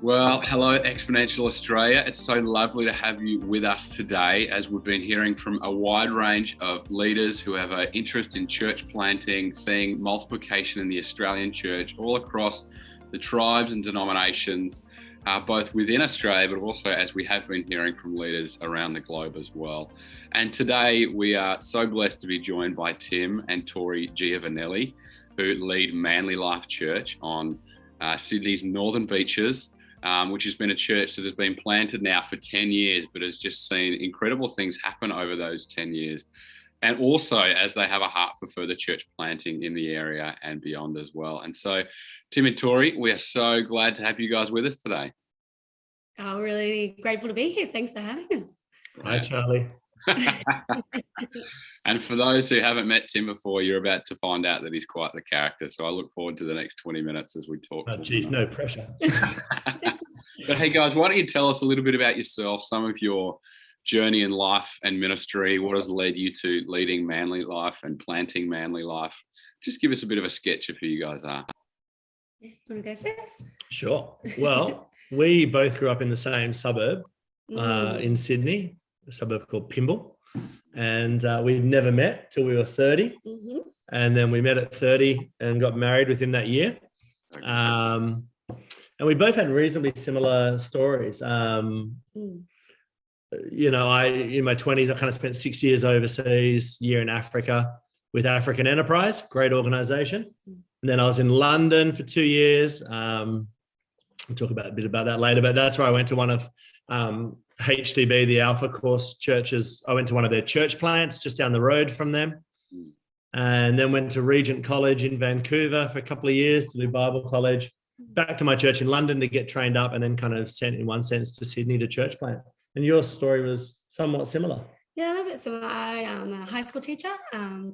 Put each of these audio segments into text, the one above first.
Well, hello, Exponential Australia. It's so lovely to have you with us today, as we've been hearing from a wide range of leaders who have an interest in church planting, seeing multiplication in the Australian church all across the tribes and denominations, both within Australia, but also as we have been hearing from leaders around the globe as well. And today we are so blessed to be joined by Tim and Tori Giovenelli, who lead Manly Life Church on Sydney's Northern Beaches, which has been a church that has been planted now for 10 years, but has just seen incredible things happen over those 10 years. And also as they have a heart for further church planting in the area and beyond as well. And so, Tim and Tori, we are so glad to have you guys with us today. Oh, really grateful to be here. Thanks for having us. Hi, Charlie. And for those who haven't met Tim before, you're about to find out that he's quite the character. So I look forward to the next 20 minutes as we talk. Oh, geez, no pressure. But hey, guys, why don't you tell us a little bit about yourself, some of your journey in life and ministry? What has led you to leading Manly Life and planting Manly Life? Just give us a bit of a sketch of who you guys are. You want to go first? Sure. Well, we both grew up in the same suburb in Sydney, a suburb called Pymble. And we'd never met till we were 30. Mm-hmm. And then we met at 30 and got married within that year. And we both had reasonably similar stories. You know, in my 20s, I kind of spent 6 years overseas, year in Africa with African Enterprise, great organization. And then I was in London for 2 years. We'll talk a bit about that later, but that's where I went to one of HDB, the Alpha Course churches. I went to one of their church plants just down the road from them, and then went to Regent College in Vancouver for a couple of years to do Bible college, back to my church in London to get trained up, and then kind of sent in one sense to Sydney to church plant. And your story was somewhat similar. Yeah, a little bit similar. I am a high school teacher,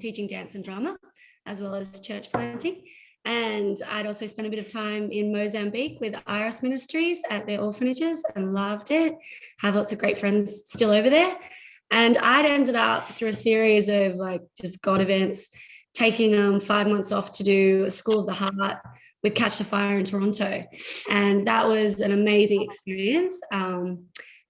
teaching dance and drama, as well as church planting. And I'd also spent a bit of time in Mozambique with Iris Ministries at their orphanages and loved it. Have lots of great friends still over there. And I'd ended up through a series of just God events, taking 5 months off to do a School of the Heart with Catch the Fire in Toronto. And that was an amazing experience,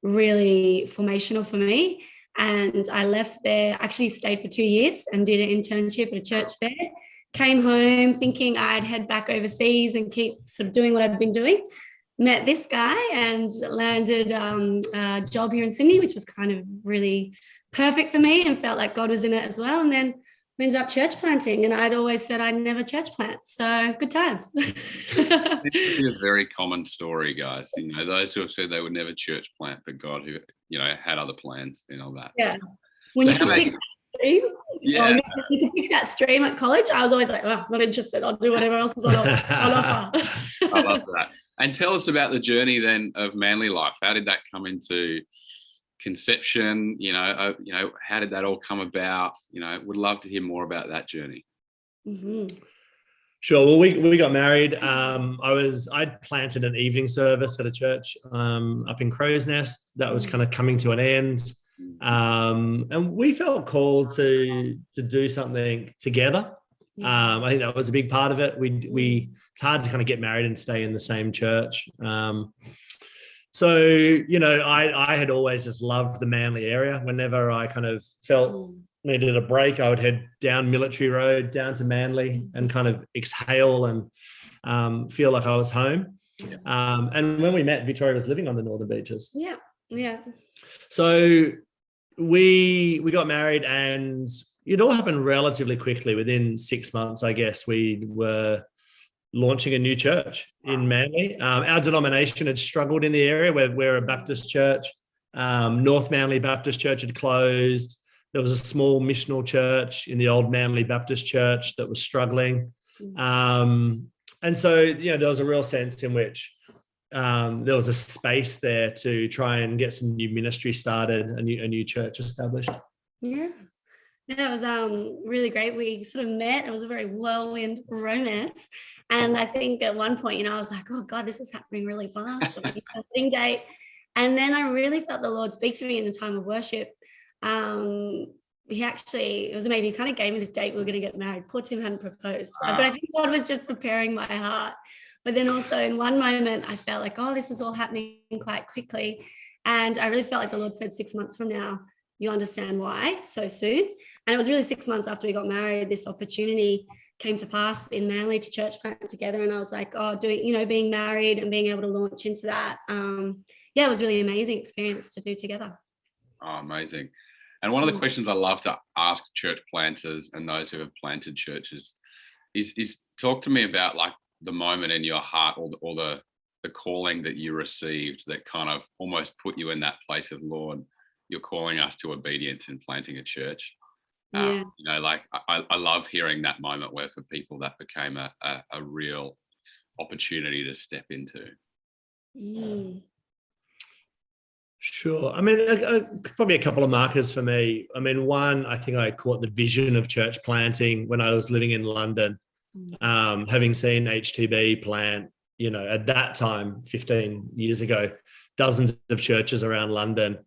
really formational for me. And I left there, actually stayed for 2 years and did an internship at a church there. Came home thinking I'd head back overseas and keep sort of doing what I'd been doing. Met this guy and landed a job here in Sydney, which was kind of really perfect for me and felt like God was in it as well. And then we ended up church planting, and I'd always said I'd never church plant. So good times. It's a very common story, guys. You know, those who have said they would never church plant, but God who, had other plans and all that. Yeah. When you pick that stream at college, I was always like, oh, not interested. I'll do whatever else is on offer. I love that. And tell us about the journey then of Manly Life. How did that come into conception? How did that all come about? Would love to hear more about that journey. Mm-hmm. Sure. Well, we got married. I'd planted an evening service at a church up in Crow's Nest. That was kind of coming to an end. And we felt called to do something together. I think that was a big part of it. It's hard to kind of get married and stay in the same church. So, I had always just loved the Manly area. Whenever I kind of felt needed a break, I would head down Military Road, down to Manly and kind of exhale and feel like I was home. Yeah. And when we met, Victoria was living on the Northern Beaches. Yeah, yeah. So we got married, and it all happened relatively quickly. Within 6 months, I guess, we were launching a new church in Manly. Our denomination had struggled in the area. We're a Baptist church. North Manly Baptist Church had closed. There was a small missional church in the old Manly Baptist Church that was struggling. And so, there was a real sense in which there was a space there to try and get some new ministry started, a new church established. Yeah. Yeah, it was really great. We sort of met. It was a very whirlwind romance. And I think at one point, I was like, oh God, this is happening really fast. Wedding date. And then I really felt the Lord speak to me in the time of worship. It was amazing. He kind of gave me this date we were going to get married. Poor Tim hadn't proposed. But I think God was just preparing my heart But then also in one moment, I felt like, oh, this is all happening quite quickly. And I really felt like the Lord said 6 months from now, you'll understand why so soon. And it was really 6 months after we got married, this opportunity came to pass in Manly to church plant together. And I was like, oh, being married and being able to launch into that. It was really amazing experience to do together. Oh, amazing. And one of the questions I love to ask church planters and those who have planted churches is talk to me about like the moment in your heart or the calling that you received that kind of almost put you in that place of, Lord, you're calling us to obedience in planting a church. Yeah. I love hearing that moment where for people that became a real opportunity to step into. Sure. I mean, probably a couple of markers for me. I mean, one, I think I caught the vision of church planting when I was living in London, having seen HTB plant, at that time, 15 years ago, dozens of churches around London,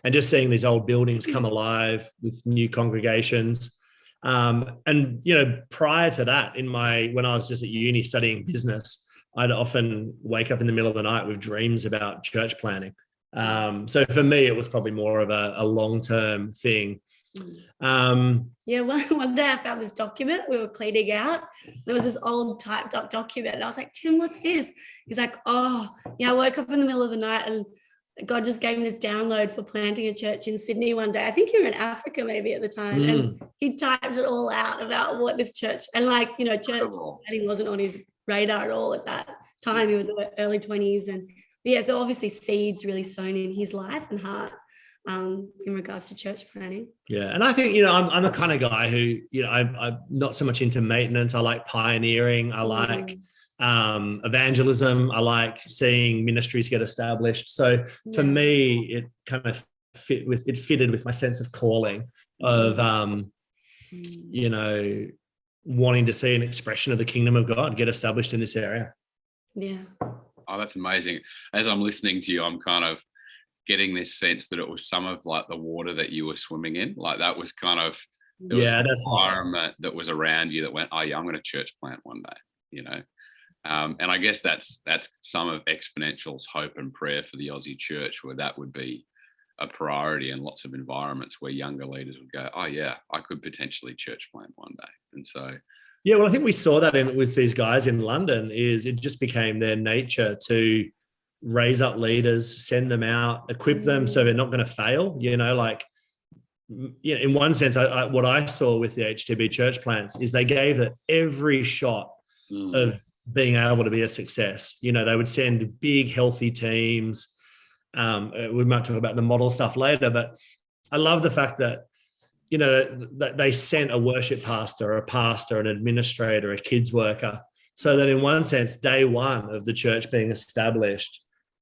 and just seeing these old buildings come alive with new congregations. And prior to that, when I was just at uni studying business, I'd often wake up in the middle of the night with dreams about church planting. So for me, it was probably more of a long-term thing. One day I found this document we were cleaning out. There was this old typed up document. And I was like, Tim, what's this? He's like, I woke up in the middle of the night and God just gave me this download for planting a church in Sydney one day. I think you were in Africa maybe at the time. And he typed it all out about what this church, and church planting wasn't on his radar at all at that time. He was in the early 20s. And so obviously seeds really sown in his life and heart in regards to church planting. Yeah. And I think, I'm the kind of guy who, I'm not so much into maintenance. I like pioneering. I like evangelism. I like seeing ministries get established. So for me, it kind of fitted with my sense of calling of, wanting to see an expression of the kingdom of God get established in this area. Yeah. Oh, that's amazing. As I'm listening to you, I'm kind of getting this sense that it was some of like the water that you were swimming in. Like that was kind of that's an environment that was around you that went, oh yeah, I'm going to church plant one day, and I guess that's some of Exponential's hope and prayer for the Aussie church, where that would be a priority in lots of environments where younger leaders would go, oh yeah, I could potentially church plant one day. And so yeah, well, I think we saw that with these guys in London. Is it just became their nature to raise up leaders, send them out, equip them so they're not going to fail. In one sense, what I saw with the HTB church plants is they gave it every shot of being able to be a success. They would send big, healthy teams. We might talk about the model stuff later, but I love the fact that that they sent a worship pastor, an administrator, a kids worker, so that in one sense, day one of the church being established,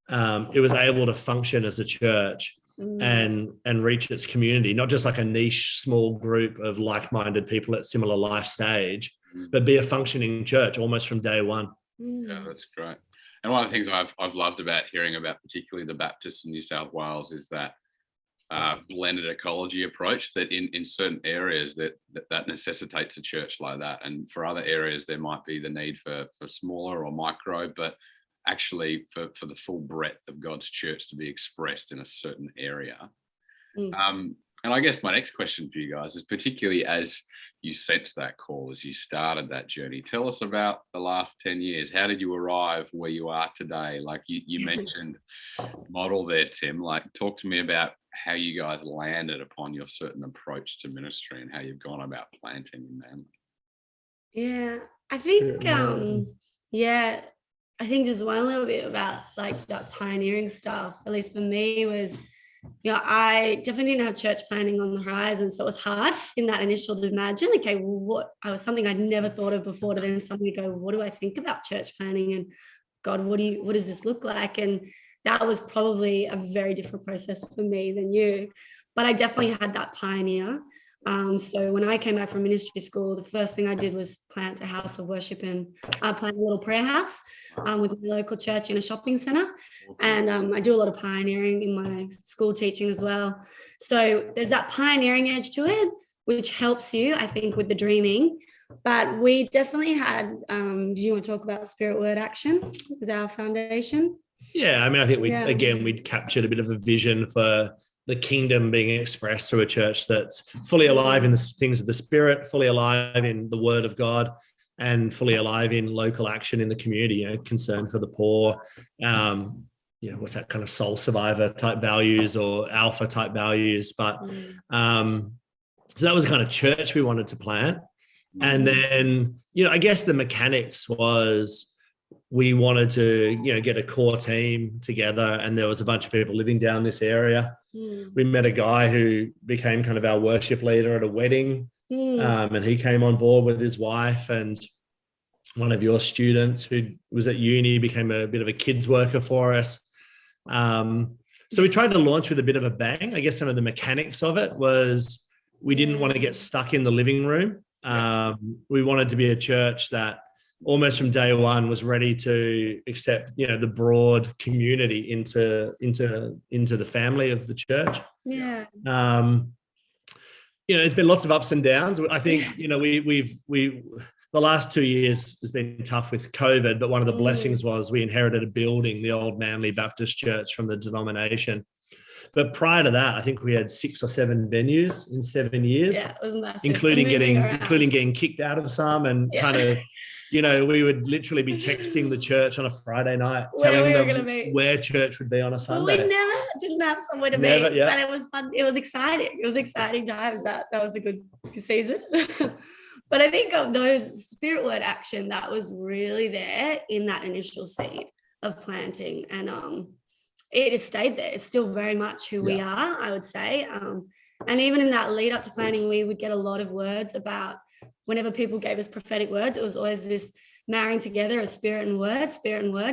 it was able to function as a church and reach its community, not just like a niche small group of like-minded people at similar life stage, but be a functioning church almost from day one. Yeah, that's great. And one of the things I've loved about hearing about particularly the Baptists in New South Wales is that blended ecology approach, that in certain areas that necessitates a church like that, and for other areas there might be the need for smaller or micro, but actually for the full breadth of God's church to be expressed in a certain area. And I guess my next question for you guys is, particularly as you sensed that call, as you started that journey, tell us about the last 10 years. How did you arrive where you are today? Like you mentioned model there, Tim. Like, talk to me about how you guys landed upon your certain approach to ministry and how you've gone about planting in Manly. Yeah, I think, I think just one little bit about like that pioneering stuff, at least for me, was, I definitely didn't have church planning on the horizon. So it was hard in that initial to imagine, okay, well, what I was something I'd never thought of before, to then suddenly go, what do I think about church planning? And God, what does this look like? And that was probably a very different process for me than you. But I definitely had that pioneer. So when I came back from ministry school, the first thing I did was plant a house of worship and plant a little prayer house with my local church in a shopping centre. And I do a lot of pioneering in my school teaching as well. So there's that pioneering edge to it, which helps you, I think, with the dreaming. But we definitely had, do you want to talk about Spirit Word Action as our foundation? Yeah, I mean, I think we'd captured a bit of a vision for the kingdom being expressed through a church that's fully alive in the things of the Spirit, fully alive in the Word of God, and fully alive in local action in the community, concern for the poor, what's that kind of soul survivor type values or alpha type values. But so that was the kind of church we wanted to plant. And then, I guess the mechanics was we wanted to, get a core team together, and there was a bunch of people living down this area. We met a guy who became kind of our worship leader at a wedding, and he came on board with his wife, and one of your students who was at uni became a bit of a kids worker for us. So we tried to launch with a bit of a bang. I guess some of the mechanics of it was we didn't want to get stuck in the living room. We wanted to be a church that almost from day one was ready to accept, the broad community into the family of the church. Yeah. There's been lots of ups and downs. I think, we've the last 2 years has been tough with COVID, but one of the blessings was we inherited a building, the old Manly Baptist Church from the denomination. But prior to that, I think we had 6 or 7 venues in 7 years. Yeah, it was massive. Including getting kicked out of some, and kind of, we would literally be texting the church on a Friday night, telling them where church would be on a Sunday. Well, we didn't have somewhere to meet, but it was fun. It was exciting. It was exciting times. That was a good season. But I think of those Spirit Word Action, that was really there in that initial seed of planting, and it has stayed there. It's still very much who we are, I would say. And even in that lead up to planning, we would get a lot of words about whenever people gave us prophetic words, it was always this marrying together of spirit and word,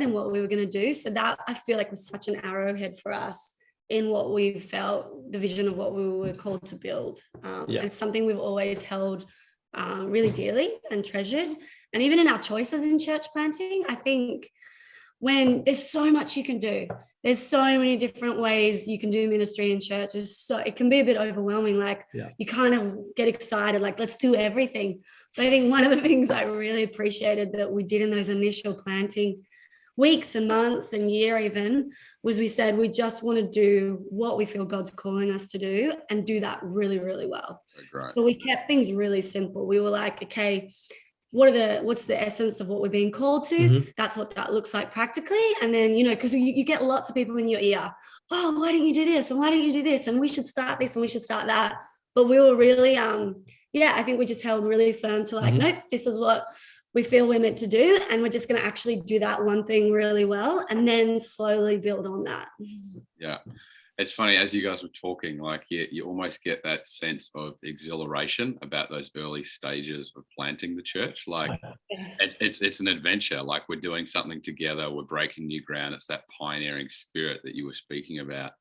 and what we were going to do. So that, I feel like, was such an arrowhead for us in what we felt, the vision of what we were called to build. And it's something we've always held really dearly and treasured. And even in our choices in church planting, I think when there's so much you can do, there's so many different ways you can do ministry in church. So it can be a bit overwhelming. Like you kind of get excited, like, let's do everything. But I think one of the things I really appreciated that we did in those initial planting weeks and months and year even, was we said, we just want to do what we feel God's calling us to do, and do that really, really well. Right. So we kept things really simple. We were like, okay, what's the essence of what we're being called to? That's what that looks like practically. And then, because you get lots of people in your ear, oh, why don't you do this? And why don't you do this? And we should start this and we should start that. But we were really, I think we just held really firm to like, nope, this is what we feel we're meant to do. And we're just going to actually do that one thing really well, and then slowly build on that. Yeah. It's funny, as you guys were talking, like you almost get that sense of exhilaration about those early stages of planting the church. Like it's an adventure. Like we're doing something together. We're breaking new ground. It's that pioneering spirit that you were speaking about.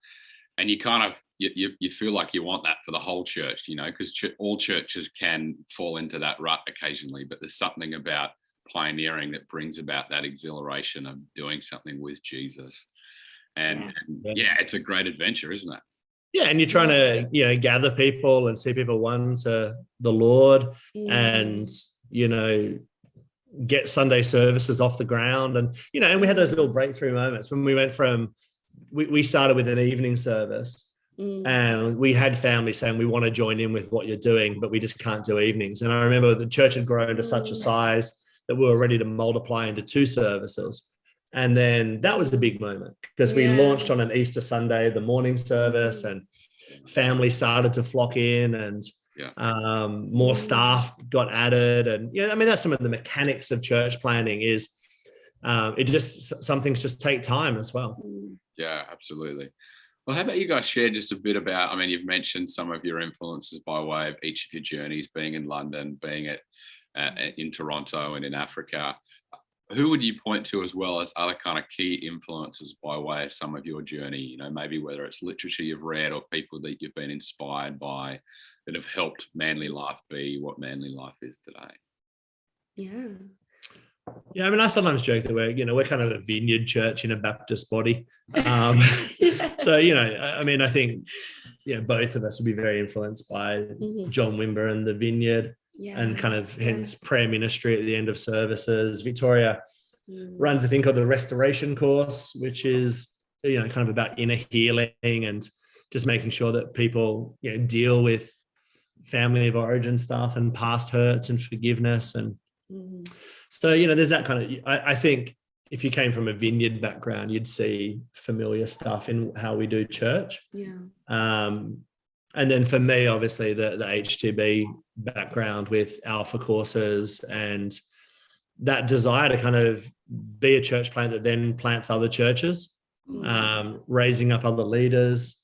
And you kind of, you feel like you want that for the whole church, because all churches can fall into that rut occasionally, but there's something about pioneering that brings about that exhilaration of doing something with Jesus. And it's a great adventure, isn't it? Yeah, and you're trying to, gather people and see people won to the Lord, and, get Sunday services off the ground. And, and we had those little breakthrough moments when we went from, we started with an evening service, and we had families saying, we want to join in with what you're doing, but we just can't do evenings. And I remember the church had grown to such a size that we were ready to multiply into 2 services. And then that was the big moment, because we launched on an Easter Sunday, the morning service, and families started to flock in, and more staff got added. And, that's some of the mechanics of church planning is some things just take time as well. Yeah, absolutely. Well, how about you guys share just a bit about, you've mentioned some of your influences by way of each of your journeys, being in London, being in Toronto and in Africa. Who would you point to as well as other kind of key influences by way of some of your journey? Maybe whether it's literature you've read or people that you've been inspired by that have helped Manly Life be what Manly Life is today. Yeah, I sometimes joke that we're kind of a vineyard church in a Baptist body. So, I think, both of us would be very influenced by John Wimber and the vineyard. and kind of hence prayer ministry at the end of services. Victoria runs a thing called the Restoration course, which is, kind of about inner healing and just making sure that people, deal with family of origin stuff and past hurts and forgiveness. And so, there's that kind of, I think if you came from a vineyard background, you'd see familiar stuff in how we do church. And then for me, obviously the H2B background with Alpha courses and that desire to kind of be a church plant that then plants other churches, raising up other leaders,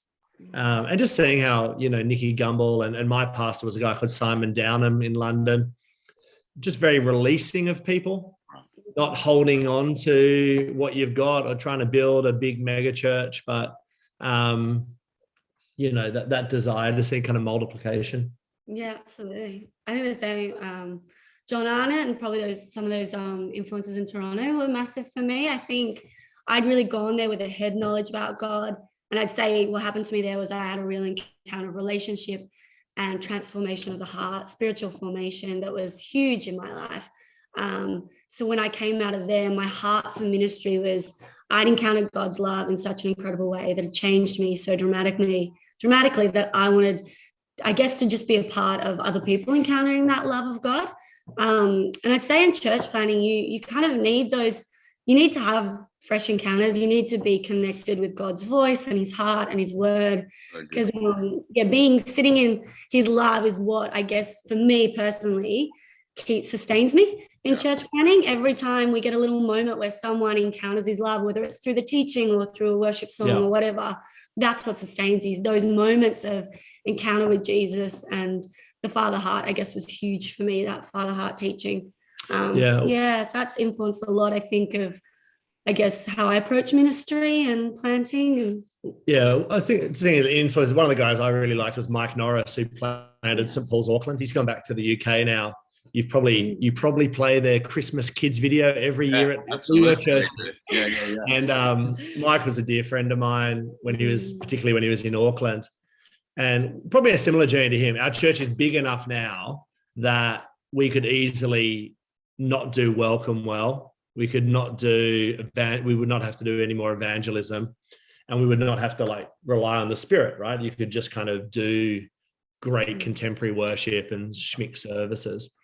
and just seeing how, Nicky Gumbel and my pastor was a guy called Simon Downham in London, just very releasing of people, not holding on to what you've got or trying to build a big mega church, but that desire to see kind of multiplication. Yeah, absolutely. I think the same. John Arnott and probably some of those influences in Toronto were massive for me. I think I'd really gone there with a head knowledge about God. And I'd say what happened to me there was I had a real encounter of relationship and transformation of the heart, spiritual formation that was huge in my life. So when I came out of there, my heart for ministry was I'd encountered God's love in such an incredible way that it changed me so dramatically that I wanted, I guess, to just be a part of other people encountering that love of God. And I'd say in church planning, you kind of need those, you need to have fresh encounters. You need to be connected with God's voice and his heart and his word. Because sitting in his love is what, I guess, for me personally, sustains me in church planning. Every time we get a little moment where someone encounters his love, whether it's through the teaching or through a worship song or whatever, that's what sustains you. Those moments of encounter with Jesus and the Father heart, I guess, was huge for me, that Father heart teaching. So that's influenced a lot, I think, of, I guess, how I approach ministry and planting. I think seeing the influence, one of the guys I really liked was Mike Norris, who planted St. Paul's Auckland. He's gone back to the UK now. You probably play their Christmas kids video every year at your church. And Mike was a dear friend of mine particularly when he was in Auckland. And probably a similar journey to him. Our church is big enough now that we could easily not do welcome well. We could not we would not have to do any more evangelism, and we would not have to rely on the Spirit, right? You could just kind of do great contemporary worship and schmick services.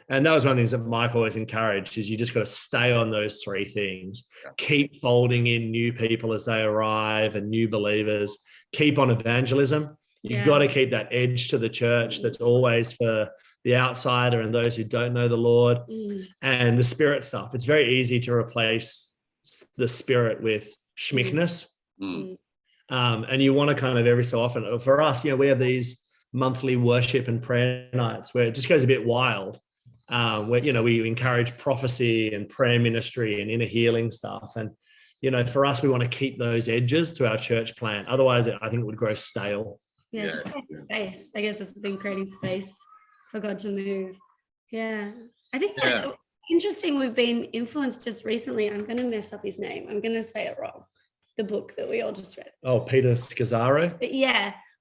And that was one of the things that Mike always encouraged, is you just got to stay on those three things. Keep folding in new people as they arrive and new believers. Keep on evangelism. You've got to keep that edge to the church that's always for the outsider and those who don't know the Lord. And the Spirit stuff. It's very easy to replace the Spirit with schmickness. And you want to kind of every so often, for us, we have these monthly worship and prayer nights where it just goes a bit wild. Where we encourage prophecy and prayer ministry and inner healing stuff, and for us we want to keep those edges to our church plant. Otherwise, I think it would grow stale. Just creating space. I guess that's the thing, creating space for God to move. I think that's interesting. We've been influenced just recently. I'm going to mess up his name. I'm going to say it wrong. The book that we all just read. Oh, Peter Scazzaro.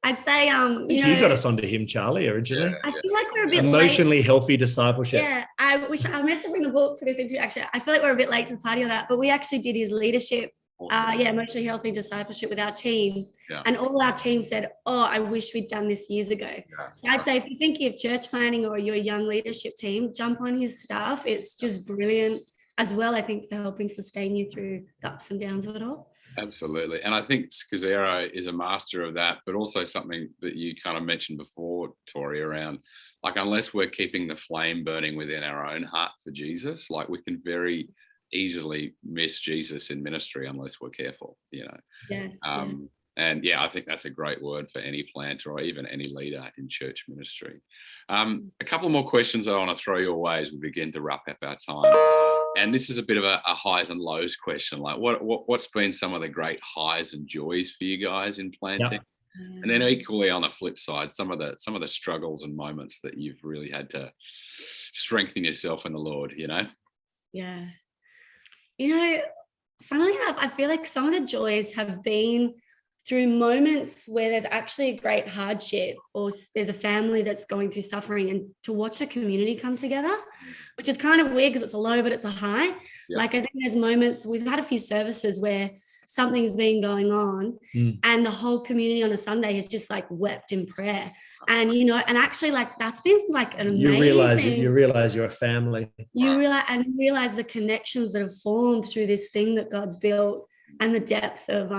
I'd say, you got us onto him, Charlie, originally. I feel like we're a bit emotionally late. Healthy discipleship. I meant to bring the book for this interview. Actually, I feel like we're a bit late to the party on that, but we actually did his leadership, emotionally healthy discipleship with our team, and all our team said, "Oh, I wish we'd done this years ago." So I'd say if you're thinking of church planning or your young leadership team, jump on his stuff. It's just brilliant as well. I think for helping sustain you through the ups and downs of it all. Absolutely. And I think Scazzaro is a master of that, but also something that you kind of mentioned before, Tori, around unless we're keeping the flame burning within our own heart for Jesus, we can very easily miss Jesus in ministry unless we're careful, Yes. And I think that's a great word for any planter or even any leader in church ministry. A couple more questions that I want to throw your way as we begin to wrap up our time. And this is a bit of a highs and lows question. What's been some of the great highs and joys for you guys in planting? And then equally on the flip side, some of the struggles and moments that you've really had to strengthen yourself in the Lord, funnily enough, I feel like some of the joys have been through moments where there's actually a great hardship, or there's a family that's going through suffering, and to watch a community come together, which is kind of weird because it's a low, but it's a high. Yeah. Like, I think there's moments, we've had a few services where something's been going on and the whole community on a Sunday has just like wept in prayer. And, you know, and actually like that's been like an amazing. You realize you're a family. You realize the connections that have formed through this thing that God's built, and the depth of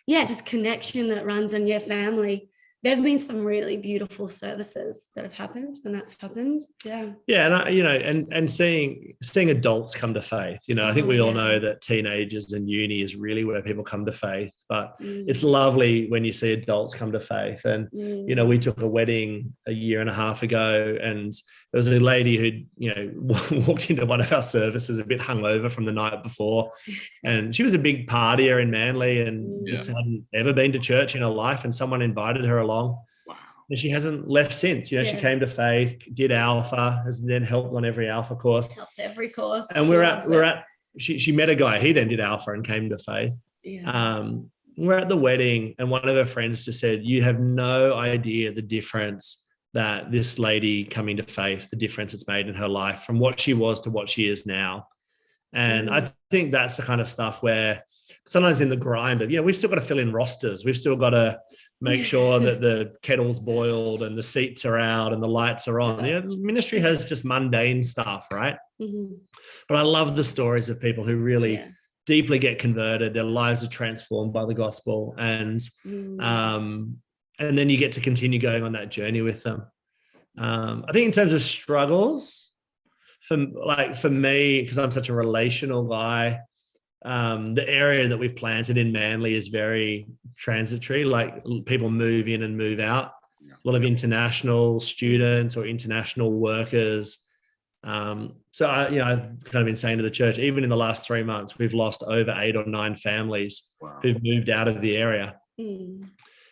just connection that runs in your family. There have been some really beautiful services that have happened when that's happened. And and seeing adults come to faith. You know, I think we all know that teenagers and uni is really where people come to faith, but it's lovely when you see adults come to faith. And you know, we took a wedding a year and a half ago, and there was a lady who, you know, walked into one of our services a bit hungover from the night before, and she was a big partier in Manly and just hadn't ever been to church in her life, and someone invited her along. Wow. And she hasn't left since. You know, she came to faith, did Alpha, has then helped on every Alpha course. Helps every course. And she met a guy, he then did Alpha and came to faith. Yeah. We're at the wedding, and one of her friends just said, you have no idea the difference that this lady coming to faith, the difference it's made in her life from what she was to what she is now. And I think that's the kind of stuff where sometimes in the grind of, we've still got to fill in rosters. We've still got to make sure that the kettle's boiled and the seats are out and the lights are on. You know, ministry has just mundane stuff, right? But I love the stories of people who really deeply get converted. Their lives are transformed by the gospel. And then you get to continue going on that journey with them. I think in terms of struggles, for me, because I'm such a relational guy, the area that we've planted in Manly is very transitory. Like, people move in and move out. A lot of international students or international workers. So I've kind of been saying to the church, even in the last 3 months, we've lost over 8 or 9 families who've moved out of the area.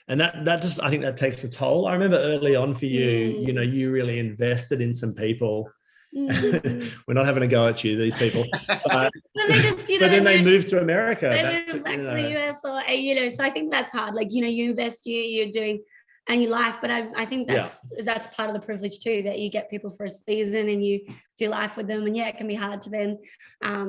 And that just, I think that takes a toll. I remember early on for you, you really invested in some people. We're not having a go at you, these people. But then they moved to America. They moved back to the US, or, so I think that's hard. Like, you invest, you're doing and your life. But I think that's part of the privilege too, that you get people for a season and you do life with them. And it can be hard to then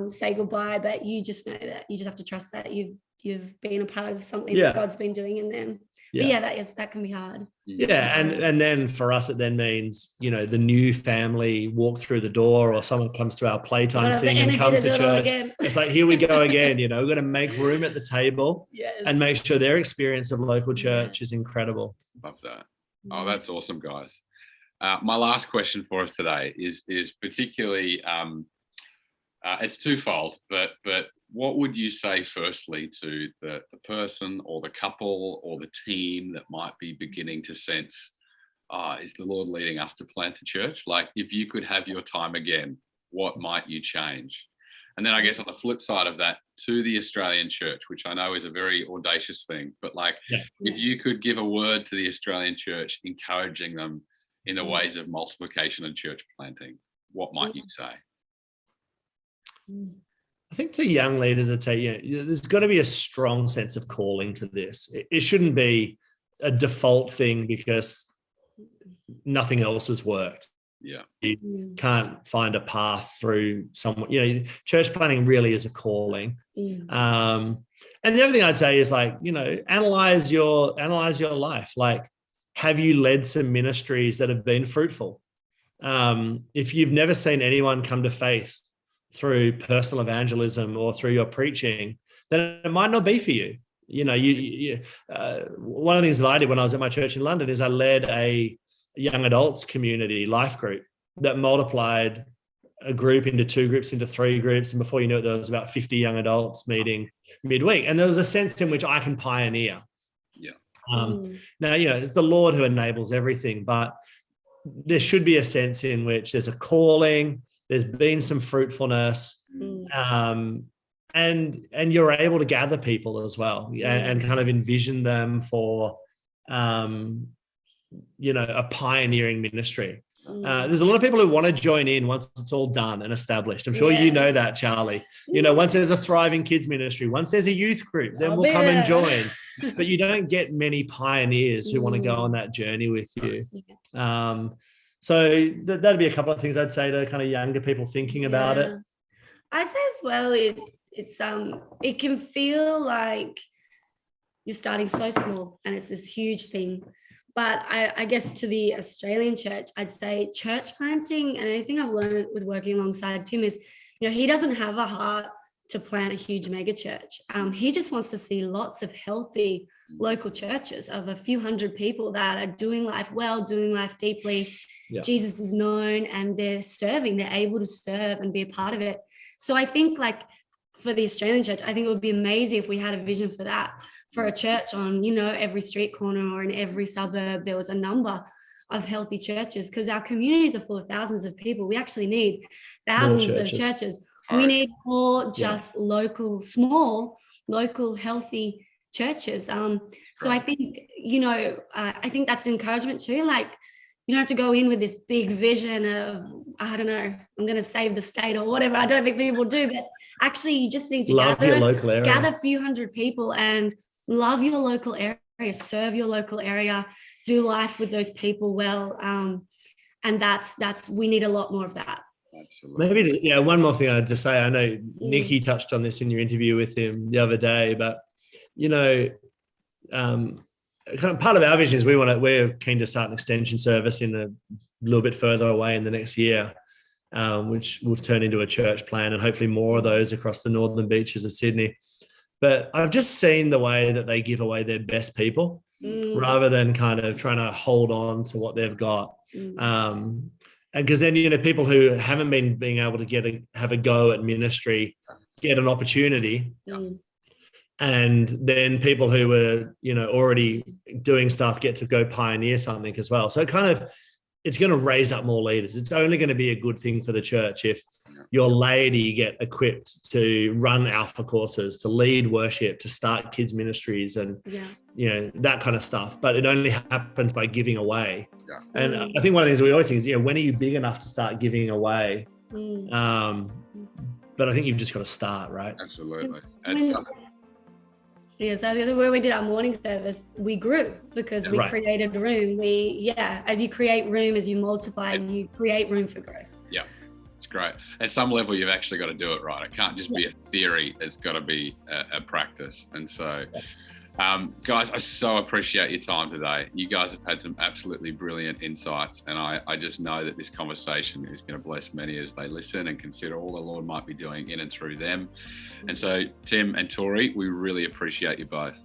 say goodbye, but you just know that you just have to trust that you've been a part of something that God's been doing in them. But that can be hard. And then for us, it then means, the new family walk through the door, or someone comes to our playtime thing and comes to church. It's like, here we go again. We're going to make room at the table and make sure their experience of local church is incredible. Love that. Oh, that's awesome, guys. My last question for us today is particularly, it's twofold, but what would you say firstly to the person or the couple or the team that might be beginning to sense, is the Lord leading us to plant a church? Like, if you could have your time again, what might you change? And then I guess on the flip side of that, to the Australian church, which I know is a very audacious thing, but if you could give a word to the Australian church, encouraging them in the ways of multiplication and church planting, what might you say? I think to young leaders, I'd say, there's got to be a strong sense of calling to this. It shouldn't be a default thing because nothing else has worked. You can't find a path through someone. Church planting really is a calling. And the other thing I'd say is analyze your life. Like, have you led some ministries that have been fruitful? If you've never seen anyone come to faith through personal evangelism or through your preaching, then it might not be for you. One of the things that I did when I was at my church in London is I led a young adults community life group that multiplied a group into 2 groups into 3 groups. And before you knew it, there was about 50 young adults meeting midweek. And there was a sense in which I can pioneer. Now, it's the Lord who enables everything, but there should be a sense in which there's a calling, there's been some fruitfulness, and you're able to gather people as well, and kind of envision them for, a pioneering ministry. There's a lot of people who want to join in once it's all done and established. I'm sure you know that, Charlie. You know, once there's a thriving kids ministry, once there's a youth group, then we'll come and join. But you don't get many pioneers who want to go on that journey with you. So that'd be a couple of things I'd say to kind of younger people thinking about it. I'd say as well, it can feel like you're starting so small and it's this huge thing. But I guess to the Australian church, I'd say church planting, and anything I've learned with working alongside Tim is, you know, he doesn't have a heart to plant a huge mega church. He just wants to see lots of healthy local churches of a few hundred people that are doing life well, doing life deeply. Jesus is known and they're serving, they're able to serve and be a part of it. So I think like for the Australian church, I think it would be amazing if we had a vision for that, for a church on, you know, every street corner or in every suburb, there was a number of healthy churches, because our communities are full of thousands of people. We actually need thousands of churches. We need more just local, small, local, healthy churches. So I think, you know, I think that's encouragement too. Like, you don't have to go in with this big vision of, I don't know, I'm going to save the state or whatever. I don't think people do, but actually you just need to gather a few hundred people and love your local area, serve your local area, do life with those people well. And that's we need a lot more of that. Absolutely. Maybe one more thing I'd just say. I know Nikki touched on this in your interview with him the other day, but you know, kind of part of our vision is we're keen to start an extension service in a little bit further away in the next year, which will turn into a church plan and hopefully more of those across the northern beaches of Sydney. But I've just seen the way that they give away their best people rather than kind of trying to hold on to what they've got. And because then, you know, people who haven't been being able to have a go at ministry get an opportunity. And then people who were, you know, already doing stuff get to go pioneer something as well. So it's going to raise up more leaders. It's only going to be a good thing for the church if your laity get equipped to run alpha courses, to lead worship, to start kids ministries and, you know, that kind of stuff. But it only happens by giving away. And I think one of the things we always think is, you know, when are you big enough to start giving away? But I think you've just got to start, right? Absolutely. So when we did our morning service, we grew because we created room. As you create room, as you multiply, you create room for growth. Yeah, it's great. At some level, you've actually got to do it right. It can't just be a theory. It's got to be a practice. And so, guys, I so appreciate your time today. You guys have had some absolutely brilliant insights, and I just know that this conversation is going to bless many as they listen and consider all the Lord might be doing in and through them. And so, Tim and Tori, we really appreciate you both.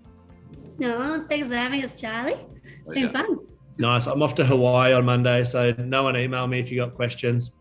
No, thanks for having us, Charlie. It's been fun. Nice. I'm off to Hawaii on Monday, so no one email me if you got questions.